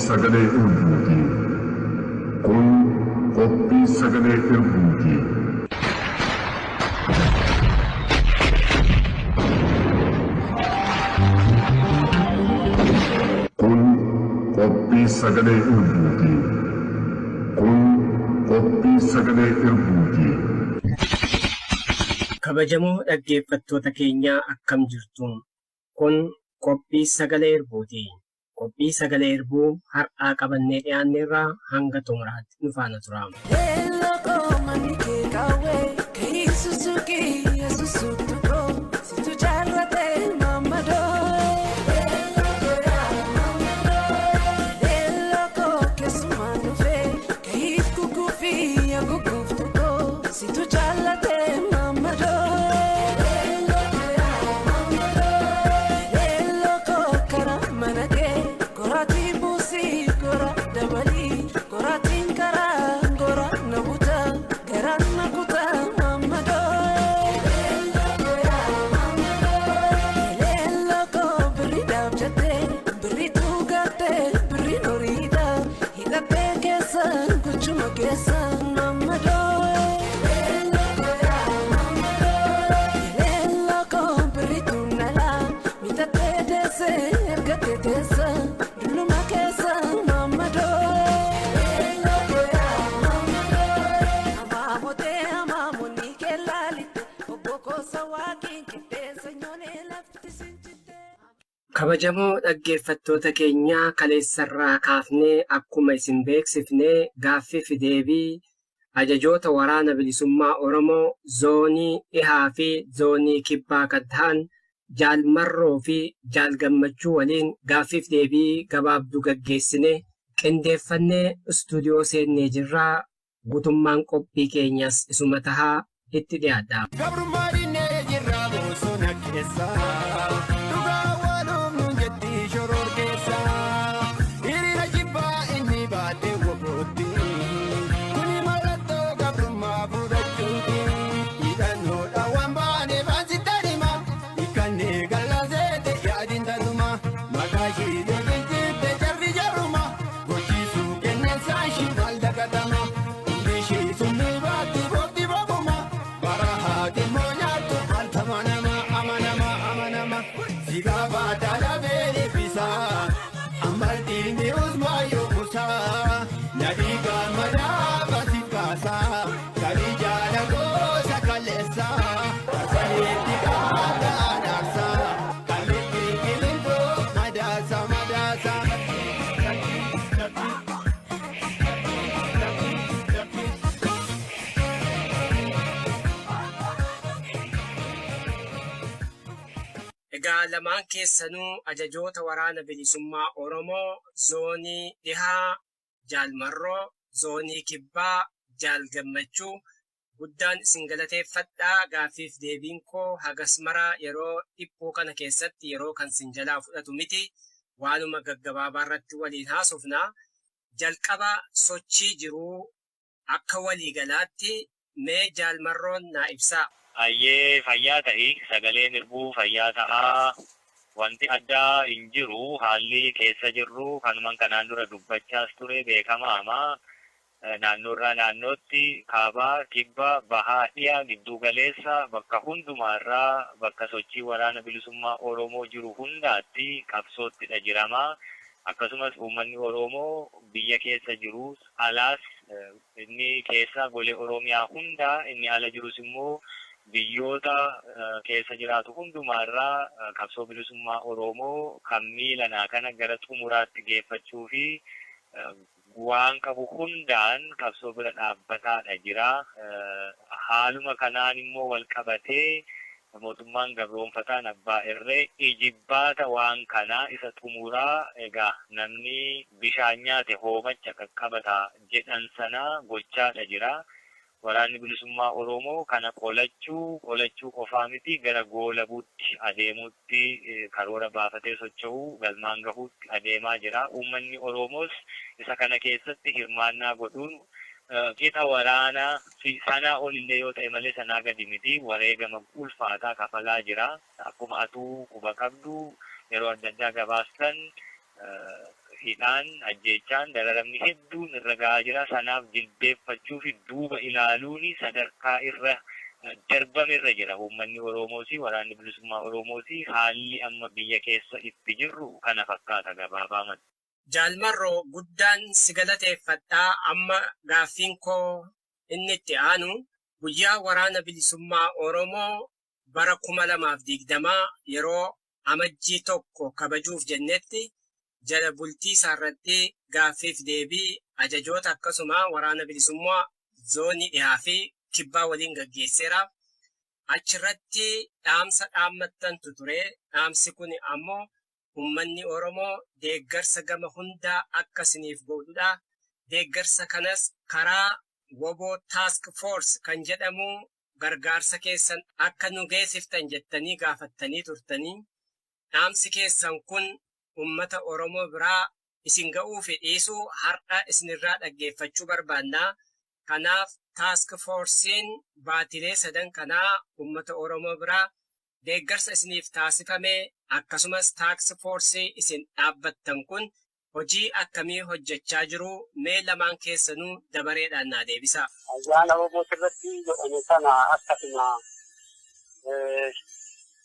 sagalee irbuuti. Kun qophii sagalee irbuuti. Kun qophii sagalee irbuuti. Kun qophii sagalee irbuuti. Kabajamoo dhaggeeffattoota keenyaa akkam jirtu? Kun qophii sagalee irbuuti. Qophii sagalee irbuu har'aa qabannee dhiyaanneerraa hanga xumuraatti nu faana tura. Kabajamoo dhaggeeffattoota keenyaa kaleessarraa kaafnee akkuma isin beeksifnee gaaffii fi deebii ajajoota waraana bilisummaa Oromoo zoonii dhihaa fi zoonii kibbaa kan ta'an Jaal Marroo fi Jaal Gammachuu waliin gaaffii fi deebii gabaabduu gaggeessine qindeeffannee istuudiyoo seennee jirraa. Guutummaan qophii keenyas isuma tahaa itti dhiyaadha. Egaa lamaan keessanuu ajajoota waraana bilisummaa Oromoo zoonii dhihaa Jaal Marroo, zoonii kibbaa Jaal Gammachuu guddaan isin galateeffadhaa. Gaaffiif deebiin koo hagas maraa yeroo dhiphuu kana keessatti yeroo kan isin jalaa fudhatu miti. Waanuma gaggabaabaa irratti waliin haasofna. Jalqaba sochii jiruu akka waliigalaatti mee Jaal Marroon naa ibsaa. Ayyee fayyaa ta'ii sagaleen irbuu fayyaa ta'aa wanti addaa hin jiru haalli keessa jirru kanuman kanaan dura dubbachaas ture beekamaama naannoorraa naannootti kaabaa kibba bahaa dhiyaa gidduu galeessa bakka hundumaarraa bakka sochii waraana bilisummaa Oromoo jiru hundaatti qabsoottidha jirama. Akkasumas uummanni Oromoo biyya keessa jirus alaas inni keessa golee Oromiyaa hunda inni ala jirus immoo biyyoota keessa jiraatu hundumaarraa qabsoo bilisummaa Oromoo kan miilanaa kana gara xumuraatti geeffachuu fi waan qabu hundaan qabsoo bira dhaabbataadha jira. Haaluma kanaan immoo wal qabatee mootummaan gabroonfataan abbaa irree ijibbaata waan kanaa isa xumuraa egaa namni bishaan nyaate hoomacha qaqqabata jedhan sana gochaadha jira. Waraanni bilisummaa Oromoo kana qolachuu qofaa miti gara goolabuutti adeemuutti karoora baafatee socho'uu galmaan gahuutti adeemaa jira. Uummanni Oromoos isa kana keessatti hirmaannaa godhuun qixa waraanaa fi sanaa olillee yoo ta'e malee sanaa gadi miti wareegama ulfaataa kafalaa jira. Akkuma atuu quba qabdu yeroo adda addaa gabaastan hidhaan ajjechaan dararamni hedduun irra gahaa jira. Sanaaf jilbeeffachuu fi duuba ilaaluun sadarkaa irra darbame irra jira. Uummanni Oromoos waraanni bilisummaa Oromoos haalli amma biyya keessa itti jirru kana fakkaata gabaabumatti. Jaalmarroo guddaan si galateeffadhaa. Amma gaaffiin koo inni itti aanu guyyaa waraana bilisummaa Oromoo bara 2020 yeroo amajjii tokko kabajuuf jennetti jala bultii isaarratti gaaffiif deebii ajajoota akkasuma waraana bilisummaa zoonii dhihaa fi kibbaa waliin gaggeesseera. Achirratti dhaamsa dhaammattantu ture. Dhaamsi kun ammoo uummanni Oromoo deeggarsa gama hundaa akka isiniif godhudha. Deeggarsa kanas karaa Woboo Task Force kan jedhamu gargaarsa keessan akka nu geessiftan jettanii gaafattanii turtanii. Dhaamsi keessan kun uummata Oromoo biraa isin ga'uu fi dhiisuu har'a isinirraa dhaggeeffachuu barbaanna. Kanaaf Task Force'n baatilee 3 kanaa uummata Oromoo biraa deeggarsa isiniif taasifame akkasumas Task Force isin dhaabbattan kun hojii akkamii hojjechaa jiru mee lamaan keessanuu dabareedhaan naa deebisa. Ayyaana Woboo irratti jedhame sana akkasuma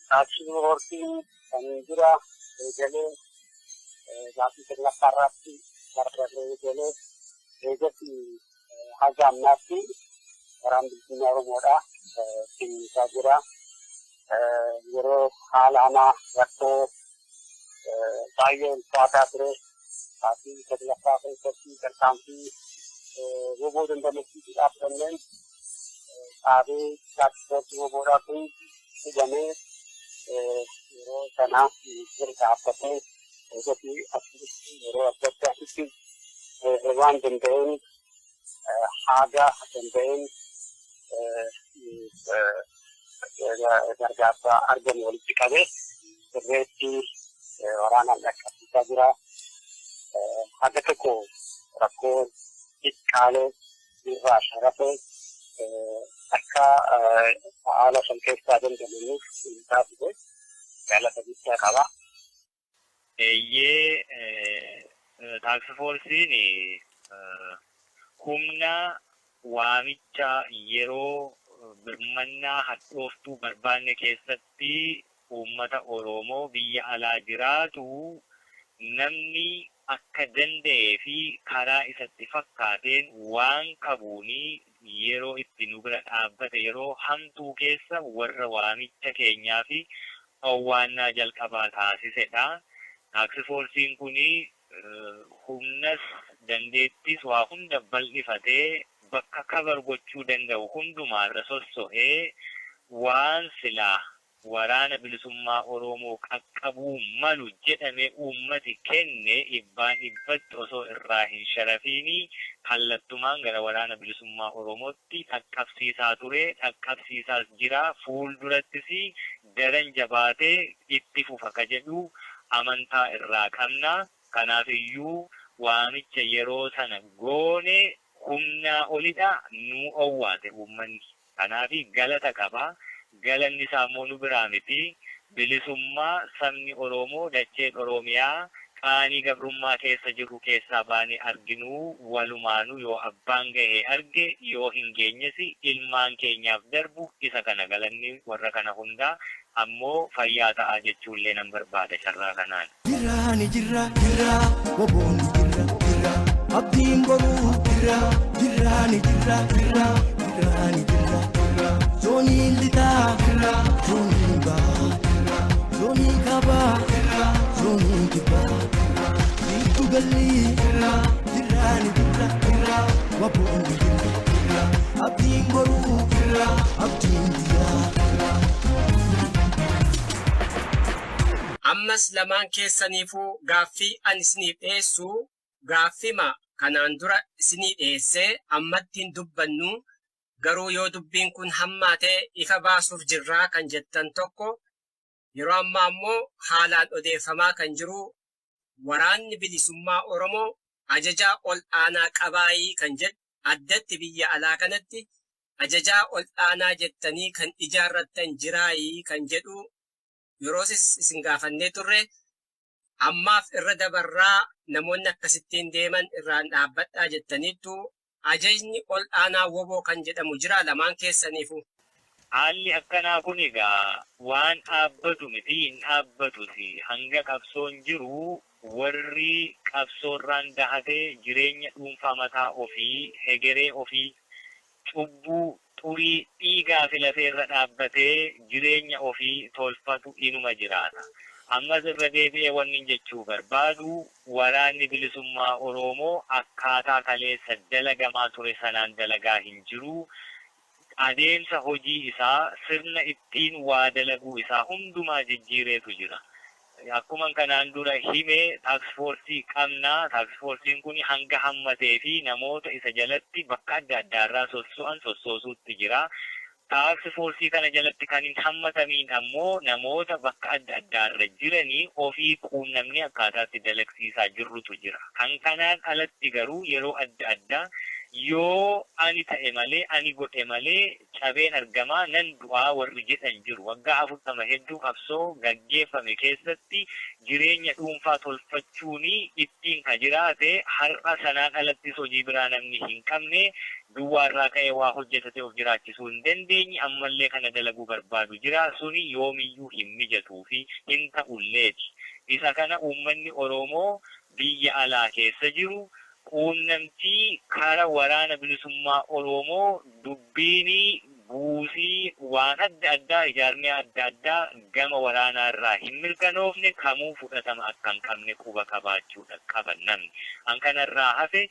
Task Force'n kan jira eegalee gaaffii sirnafaa irratti barbaadee eegalee eegatti haga ammaatti waraana bilisummaa Oromoodha kennisaa jira. Yeroo haala hamaa rakkoo baay'ee ulfaataa ture gaaffii sirnafaa keessatti tarkaanfii Woboo dandamachiisuudhaaf kanneen dhaabee Task Force Woboodhaa kun hidhamee yeroo sanaa ministeera dhaabbatee eegatti asitti yeroo adda addaatti waan danda'een haga danda'een gargaarsa argamu walitti qabee sirreetti waraanaan dhaqqabsiisaa jira. Haga tokko rakkoo xiqqaalee irraa sharafee akka haala san keessaa dandamanuuf taasise galata guddaa qaba. Task Force'n humna waamicha yeroo birmannaa hadhooftuu barbaanne keessatti uummata Oromoo biyya alaa jiraatu namni akka danda'ee fi karaa isatti fakkaateen waan qabuuni yeroo itti nu bira dhaabbate yeroo hamtuu keessa warra waamicha keenyaa fi owwaannaa jalqabaa taasisedha. Task Force'n kuni humnas dandeettis waa hunda bal'ifatee bakka kabar gochuu danda'u hundumaarra sosso'ee waan silaa waraana bilisummaa Oromoo qaqqabuu malu jedhame uummati kenne dhibbaan dhibbatti osoo irraa hin sharafiini kallattumaan gara waraana bilisummaa Oromootti dhaqqabsiisaa ture, dhaqqabsiisaas jira. Fuuldurattis daran jabaatee itti fufa ka jedhu amantaa irraa qabna. Kanaaf iyyuu waamicha yeroo sana goone humnaa olidha nu owwaate uummanni. Kanaaf galata qaba. Galanni isaa immoo nu biraa miti. Bilisummaa sabni Oromoo dachee Oromiyaa qaanii gabrummaa keessa jiru keessaa baanee arginu walumaanuu yoo abbaan gahee arge yoo hin geenyes ilmaan keenyaaf darbu isa kana galanni warra kana hundaa ammoo fayyaa ta'aa jechuullee nan barbaada carraa kanaan. Jirra Woboon jirra abdiin boruu jirra zooniin lixaa zooniin ba'aa zooniin kaabaa zooniin kibbaa biiftuu gallii jirra Woboon jirra abdiin boruu abdiin biyyaa. Ammas lamaan keessaniifuu gaaffii ani isiniif dhiyeessu gaaffima kanaan dura isinii dhiyeessee ammatti hin dubbannu garuu yoo dubbiin kun hammaatee ifa baasuuf jirraa kan jettan tokko yeroo ammaa immoo haalaan odeeffamaa kan jiru waraanni bilisummaa Oromoo ajajaa ol aanaa qabaayii kan jedhu addatti biyya alaa kanatti ajajaa ol aanaa jettanii kan ijaarrattan jiraayii kan jedhu yeroo isin gaafannee turre ammaaf irra dabarraa namoonni akkasittiin deeman irraan dhaabbadhaa jettaniittu ajajni ol aanaa woboo kan jedhamu jira lamaan keessaniifu. Haalli akkanaa kun egaa waan dhaabbatu miti hin dhaabbatus hanga qabsoon jiru warri qabsoorraan dahatee jireenya dhuunfaa mataa ofii hegeree ofii cubbuu xurii dhiigaa fi lafeerra dhaabbatee jireenya ofii tolfatu inuma jiraata. Ammas irra deebi'ee wanni jechuu barbaadu waraanni bilisummaa Oromoo akkaataa kaleessa dalagamaa ture sanaan dalagaa hin jiru. Adeemsa hojii isaa sirna ittiin waa dalaguu isaa hundumaa jijjiireetu jira. Akkuma kanaan dura hime taaksifoorsii qabnaa. Taaksifooorsiin kun hanga hammatee fi namoota isa jalatti bakka adda addaarraa sossoosuutti jira. Taaksifoorsii kana jalatti kan hin hammatamiin ammoo namoota bakka adda addaarra jiranii ofii quunnamni akkaataatti dalagsiisaa jirrutu jira. Kan kanaan alatti garuu yeroo adda addaa yoo ani ta'e malee ani godhe malee cabeen argamaa nan du'aa warri jedhan jiru. Waggaa 40 hedduu qabsoo gaggeeffame keessatti jireenya dhuunfaa tolfachuun ittiin kan jiraate har'a sanaan alattis hojii biraa namni hin qabne duwwaarraa ka'ee waa hojjetatee of jiraachisuu hin dandeenye ammallee kana dalaguu barbaadu jira. Suni yoomiyyuu hin mijatuu fi hin ta'ulleeti. Isa kana uummanni Oromoo biyya alaa keessa jiru quunnamtii kara waraana bilisummaa Oromoo dubbiin buusii waan adda addaa ijaarmee adda addaa gama waraanaa irraa hin mirkanoofne kamuu fudhatama akka hin qabne quba qabaachuudha qaban namni. An kanarraa hafe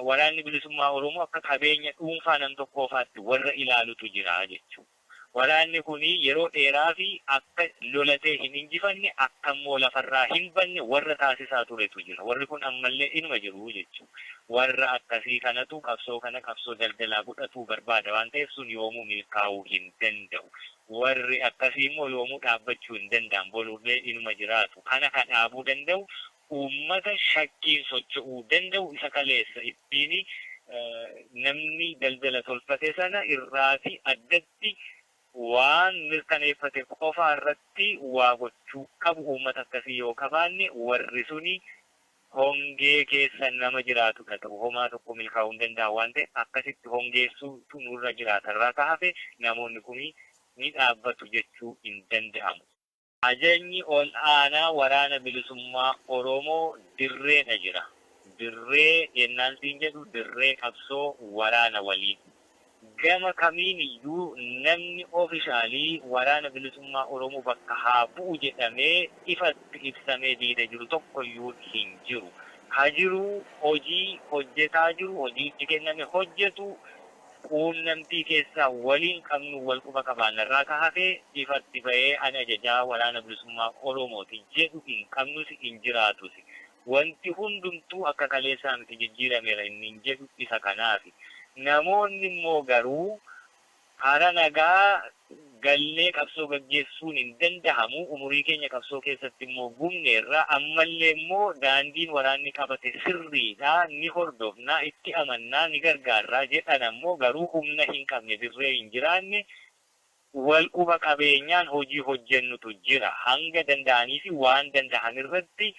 waraanni bilisummaa Oromoo akka qabeenya dhuunfaa nam tokkoofaatti warra ilaalutu jira jechuudha. Waraanni kun yeroo dheeraa fi akka lolatee hin injifanne akka immoo lafarraa hin banne warra taasisaa turetu jira. Warri kun ammallee inuma jiru jechuudha. Warra akkasii kanatu qabsoo kana qabsoo daldalaa godhatuu barbaada waan ta'eef sun yoomuu milkaa'uu hin danda'u. Warri akkasii immoo yoomuu dhaabbachuu hin danda'an bolullee inuma jiraatu. Kana kan dhaabuu danda'u uummata shakkiin socho'uu danda'u isa kaleessa ittiin namni daldala tolfate sana irraati addatti waan mirkaneeffate qofa irratti waa gochuu qabu uummata akkasii yoo qabaanne warri suni hongee keessa nama jiraatudha ta'u homaa tokko milkaa'uu hin danda'a waan ta'e akkasitti hongeessuutu nurra jiraata irraa ka'afe namoonni kun ni dhaabbatu jechuu hin danda'amu. Ajajni ol aanaa waraana bilisummaa Oromoo dirreedha jira. Dirree yennaan siin jedhu dirree qabsoo waraana waliin. Gama kamiin iyyuu namni oofishaalii waraana bilisummaa Oromoo bakka haa bu'u jedhamee ifatti ibsamee diida jiru tokkoyyuu hin jiru. Haa jiru hojii hojjetaa jiru hojiitti kenname hojjetu quunnamtii keessaa waliin qabnu wal quba qabaanna irraa kaafee ifatti ba'ee ani ajajaa waraana bilisummaa Oromooti jedhu hin qabnus hin jiraatus. Wanti hundumtuu akka kaleessaa miti jijjiirameera inni hin jedhu isa kanaafi. Namoonni immoo garuu hara nagaa gallee qabsoo gaggeessuun hin danda'amu. Umurii keenya qabsoo keessatti immoo gumneerra ammallee immoo daandiin waraanni qabate sirriidha ni hordofna itti amannaa ni gargaarraa jedhan ammoo garuu humna hin qabne dirree hin jiraanne wal quba qabeenyaan hojii hojjennutu jira. Hanga danda'anii fi waan danda'an irratti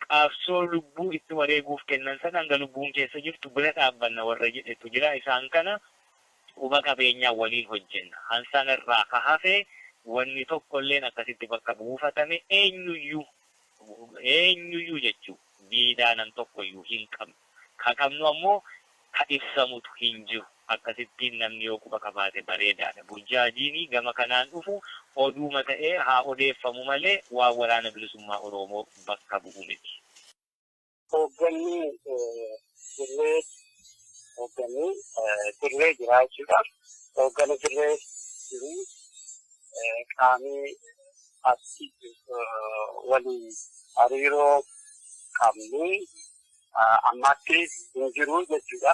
qabsoo lubbuu itti wareeguuf kennan sana hanga lubbuun keessa jirtu bira dhaabbanna warra jedhetu jira. Isaan kana quba qabeenyaa waliin hojjenna. Hansaan irraa ka hafe wanni tokkolleen akkasitti bakka buufatame eenyuyyuu jechuu diidaanan tokkoyyuu hin qabnu. Ka qabnu ammoo ka ibsamutu hin jiru. Akkasittiin namni yoo quba qabaate bareedaadha. Burjaajiin gama kanaan dhufu oduuma ta'ee haa odeeffamu malee waan waraana bilisummaa Oromoo bakka bu'u miti. Hoogganni dirree jira jechuudha. Hoogganni dirree jiru qaamni asii waliin hariiroo qabnu ammatti hin jiru jechuudha.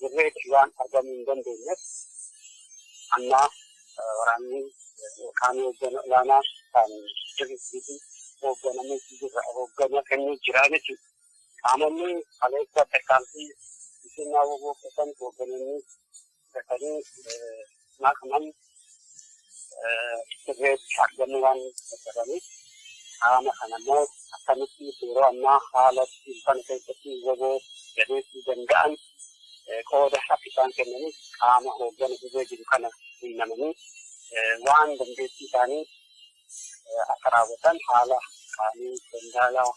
Dirreetti waan argamuu hin dandeenyeef amma waraanni qaamni hoogganaa olaanaa kan dirreetti hoogganamee jira hoogganaa kennuu jira jechuudha. Qaamonni kaleessa tarkaanfii isinaa bobbooqqatan hooggananii dhaqanii naqaman dirreetti argamu waan dadhabaniif qaama kanammoo akkamitti yeroo ammaa haala kan keessatti waboo jabeessuu danda'an qooda akka isaan kennanis qaama hooggana dhibee jiru kana hinnamanii waan dandeettii isaanii akka raawwatan haala qaamii daldalaa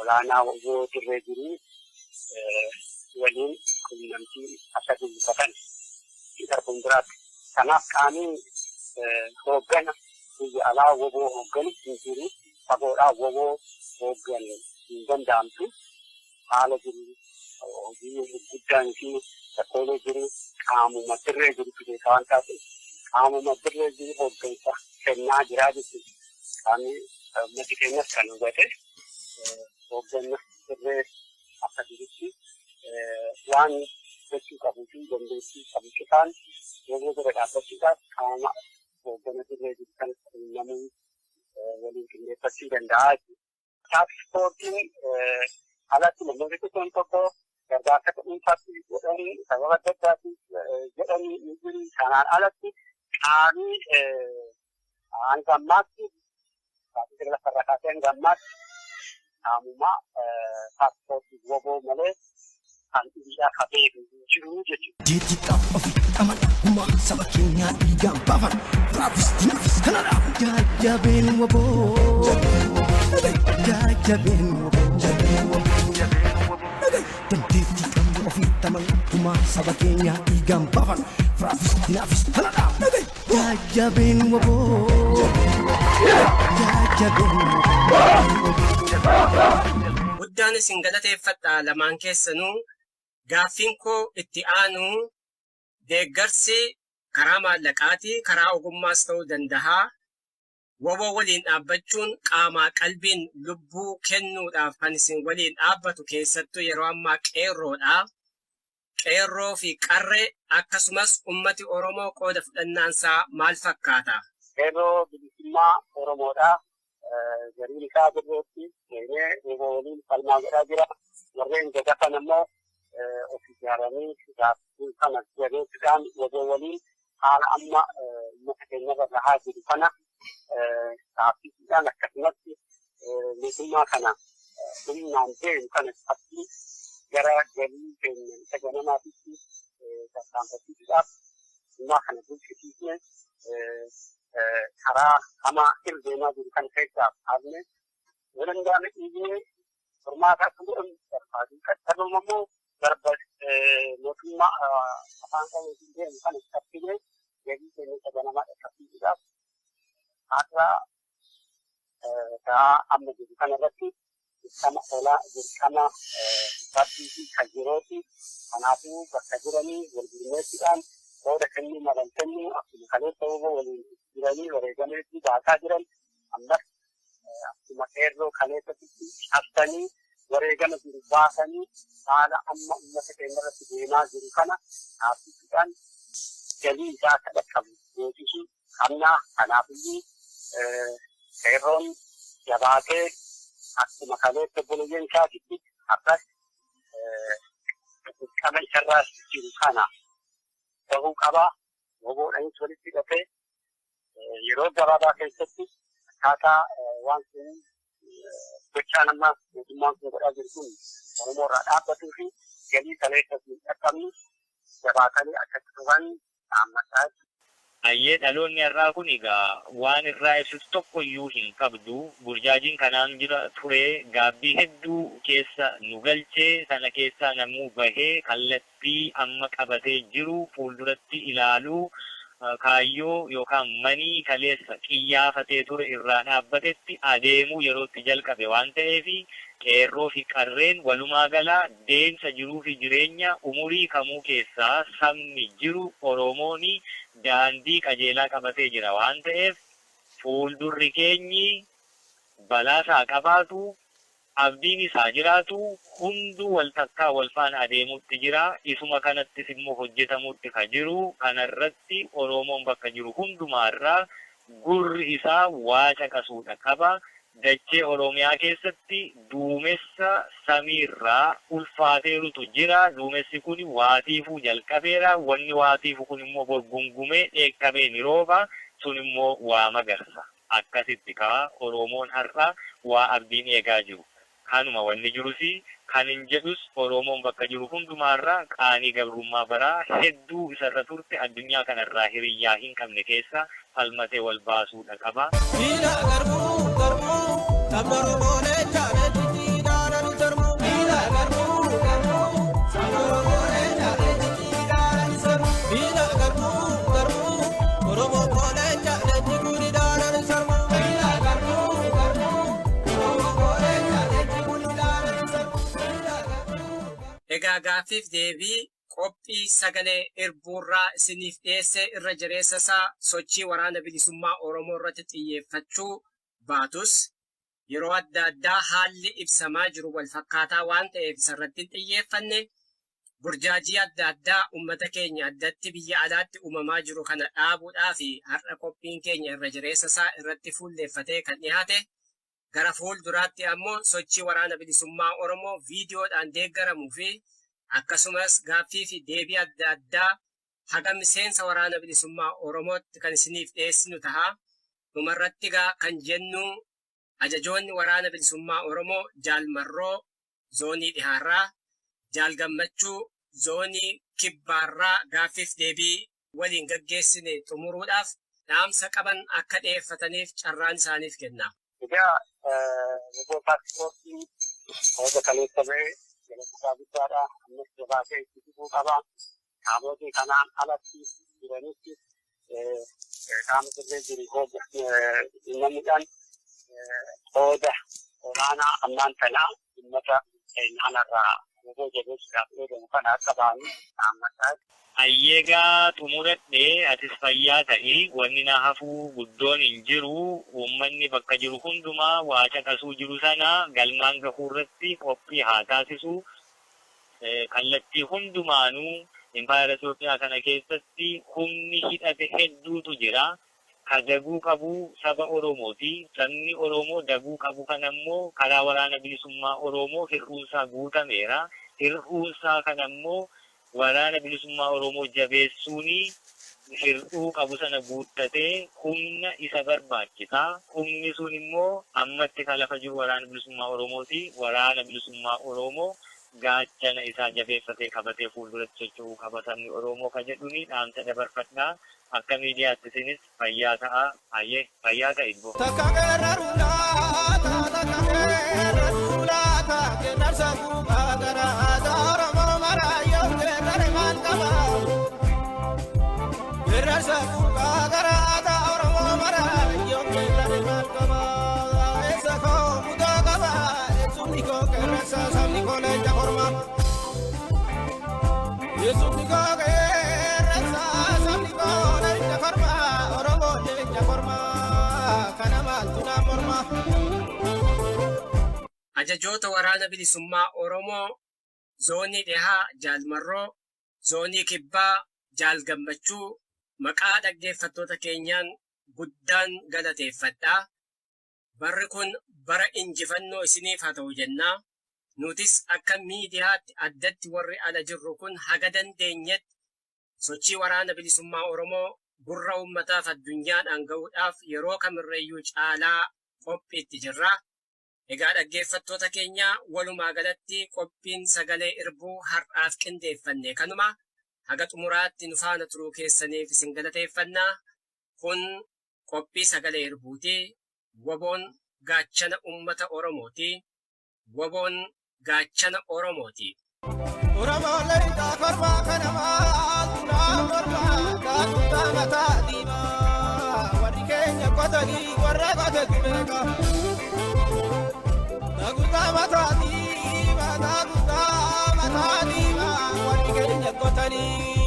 olaanaa waboo dirree jiru waliin quunnamtii akka dubbatan darbuun biraatti. Kanaaf qaamii hooggana biyya alaa waboo hoogganu hin jiru. Fagoodhaa waboo hoogganu hin danda'amtu. Haala jiru hojii guddaan fi rakkoolee jiru qaamuma dirree jiru keessaa waan taateef qaamuma dirree jiru hooggansa kennaa jiraa jechuudha. Qaamni uummati keenyas kan hubate hooggansa dirree akka jirutti waan gochuu qabuu fi dandeettii qabu qixaan waboo bira dhaabbachuudhaaf qaama hooggana dirree jiru kan namuu waliin qindeeffachuu danda'a. Tiraansipoortiin alatti namoonni tokko gargaarsa dhuunfaatti jedhanii sababa adda addaatiif jedhanii ni jiru. Kanaan alatti qaamii hanga ammaatti lafarra kaasee hanga ammaatti qaamuma tiraansipoortii waboo malee kan biyyaa qabee jiru jechuudha. Jeejiidhaaf ofii amanamummaa saba keenyaa dhiigaan baafan raafis kanadha. Jajjabeen waboo jajjabeen waboo dandeettii qabnu ofii amanamummaa saba keenyaa dhiigaan baafan raafis kanadha. Jajjabeen waboo jajjabeen waboo. Guddaan isin galateeffadha lamaan keessanuu. Gaaffiin koo itti aanu deeggarsi karaa maallaqaatii karaa ogummaas ta'uu danda'a. Waboo waliin dhaabbachuun qaamaa qalbiin lubbuu kennuudhaaf kan isin waliin dhaabbatu keessattuu yeroo ammaa qeerroodha. Qeerroo fi qarree akkasumas ummati Oromoo qooda fudhannaansaa maal fakkaata? Qeerroo bilisummaa Oromoodha. Gariin isaa birreetti waboo waliin falmaa godhaa jira. Warreen gadafan ammoo ofii ijaaranii gaaffii kana jabeessuudhaan waboo waliin haala amma uummata keenyarra gahaa jiru kana gaaffiidhaan akkasumatti mootummaa kana humnaan deemu kana fakkii gara galii keenya isa ganamaatitti tarkaanfachiisuudhaaf mootummaa kana bulchisiisne karaa hamaa irra deemaa jiru kan keessaa haasne walandaana dhiibnee furmaata akka godhamu barbaadu. Qaxxaluun ammoo mootummaa afaan qabeetiin deemu kan qaqqabsiisne galii keenya isa ganamaa qaqqabsiisuudhaaf har'a amma jiru kanarratti dirqama badii fi kan jirooti. Kanaafuu bakka jiranii wal gurmeessuudhaan qooda kennuu malantennu akkuma kaleessa waboo waliin jiranii wareegameetti baasaa jiran ammas akkuma qeerroo kaleessatti cabsanii wareegama jiru baasanii haala amma uummata keenyarratti deemaa jiru kana dhaabbisuudhaan galii isaa akka dhaqqabu beeksisuu qabna. Kanaafiyyuu qeerroon jabaatee akkuma kaleessa boloyyeen isaatitti akkas dirqama isarraa jiru kana ta'uu qaba. Waboodhaanis walitti hidhatee yeroo gabaabaa keessatti akkaataa waan kun gochaan amma mootummaan kun godhaa jiru kun Oromoo irraa dhaabbatuu fi galii kaleessa hin dhaqqabne jabaatanii akka turan dhaammataa. Ayyee dhaloonni har'aa kun egaa waan irraa ibsitu tokko iyyuu hin qabdu. Burjaajiin kanaan jira ture gaabbii hedduu keessa nu galchee sana keessaa namuu bahee kallattii amma qabatee jiru fuulduratti ilaaluu kaayyoo yookaan manii kaleessa qiyyaafatee ture irraa dhaabbatetti adeemuu yerootti jalqabe waan ta'eef qeerroo fi qarreen walumaa galaa deemsa jiruu fi jireenya umurii kamuu keessaa sabni jiru Oromoon daandii qajeelaa qabatee jira waan ta'eef fuuldurri keenyi balaasaa qabaatu abdiin isaa jiraatu hunduu wal takkaa wal faana adeemuutti jira. Isuma kanattis immoo hojjetamuutti ka jiru. Kanarratti Oromoon bakka jiru hundumaarraa gurri isaa waa caqasuudha qaba. Dachee Oromiyaa keessatti duumessa samiirraa ulfaateerutu jira. Duumessi kun waatiifuu jalqabeera. Wanni waatiifu kun immoo borgungumee dheekkamee ni rooba. Sun immoo waa magarsa. akkasitti ka Oromoon har'a waa abdiin eegaa jiru. Kanuma wanni jirusi kan hin jedhus Oromoon bakka jiru hundumaarraa qaanii gabrummaa baraa hedduu isarra turte addunyaa kanarraa hiriyyaa hin qabne keessa falmatee wal baasuudha qaba. Egaa gaaffiif deebii qophii sagalee irbuurraa isiniif dhiyeessee irra jireessa isaa sochii waraana bilisummaa Oromoo irratti xiyyeeffachuu baatus yeroo adda addaa haalli ibsamaa jiru wal fakkaataa waan ta'eef isarratti xiyyeeffanne burjaajii adda addaa uummata keenya addatti biyya alaatti uumamaa jiru kana dhaabuudhaa fi har'a qophiin keenya irra jireessa isaa irratti fuulleeffatee kan dhiyaate gara fuulduraatti ammoo sochii waraana bilisummaa Oromoo viidiyoodhaan deeggaramuu fi akkasumas gaaffii fi deebii adda addaa haga miseensa waraana bilisummaa Oromootti kan isiniif dhiyeessinu ta'a. Dhumarratti kan jennu ajajoonni waraana bilisummaa Oromoo Jaal Marroo zoonii dhihaarraa, Jaal Gammachuu zoonii kibbaarraa gaaffiif deebii waliin gaggeessine xumuruudhaaf dhaamsa qaban akka dhiyeeffataniif carraan isaaniif kenna. Egaa paaspoortii hojii kaleessa ba'e jalqabaa guddaadha. Ammas jabaatee itti fufuu qaba. Qaamota kanaan alatti jiranitti qaama sirree jiru hojjechuudhaan qooda olaanaa ammaan tanaa uummata keenyarraa huboo jabeessuudhaaf eegamu kana akka ba'anii dhaammataa. Ayyeegaa xumuradhee atis fayyaa ta'ii wanni na hafuu guddoon hin jiru uummanni bakka jiru hundumaa waa caqasuu jiru sana galmaan gahuu irratti qophii haa taasisu. Kallattii hundumaanuu impaayera Itoophiyaa kana keessatti humni hidhate hedduutu jira. Ka daguu qabu saba Oromooti. Sabni Oromoo daguu qabu kanammoo karaa waraana bilisummaa Oromoo hir'uunsaa guutameera. Hir'uunsaa kanammoo waraana bilisummaa Oromoo jabeessuuni hir'uu qabu sana guuttatee humna isa barbaachisa. Humni sun immoo ammatti kan lafa jiru waraana bilisummaa Oromooti. Waraana bilisummaa Oromoo gaachana isaa jabeeffatee qabatee fuulduratti socho'uu qaba sabni Oromoo kan jedhuni dhaamsa dabarfadhaa. Akka miidiyaatti isinis fayyaa ta'a. Fayyaa ta'a iddoo. Ajajoota waraana bilisummaa Oromoo zoonii dhihaa Jaal Marroo, zoonii kibbaa Jaal Gammachuu maqaa dhaggeeffattoota keenyaan guddaan galateeffadhaa. Barri kun bara injifannoo isiniif haa ta'u jennaa. Nutis akka miidiyaatti addatti warri ala jirru kun haga dandeenyetti sochii waraana bilisummaa Oromoo gurra uummataaf addunyaadhaan gahuudhaaf yeroo kamirreeyyuu caalaa qophiitti jirra. Egaa dhaggeeffattoota keenya walumaa galatti qophiin sagalee irbuu har'aaf qindeeffanne kanuma haga xumuraatti nu faana turuu keessaniif isin galateeffannaa. Kun qophii sagalee irbuuti. Waboon gaachana uummata Oromooti. Waboon gaachana Oromooti. Oromoo leeytaa kormaa kanamaa tunaa mormaa gaatuutaa mataa diimaa warri keenya qotanii warra qotetu beeka. Taguutaa mataa diimaa warri keenya qotanii.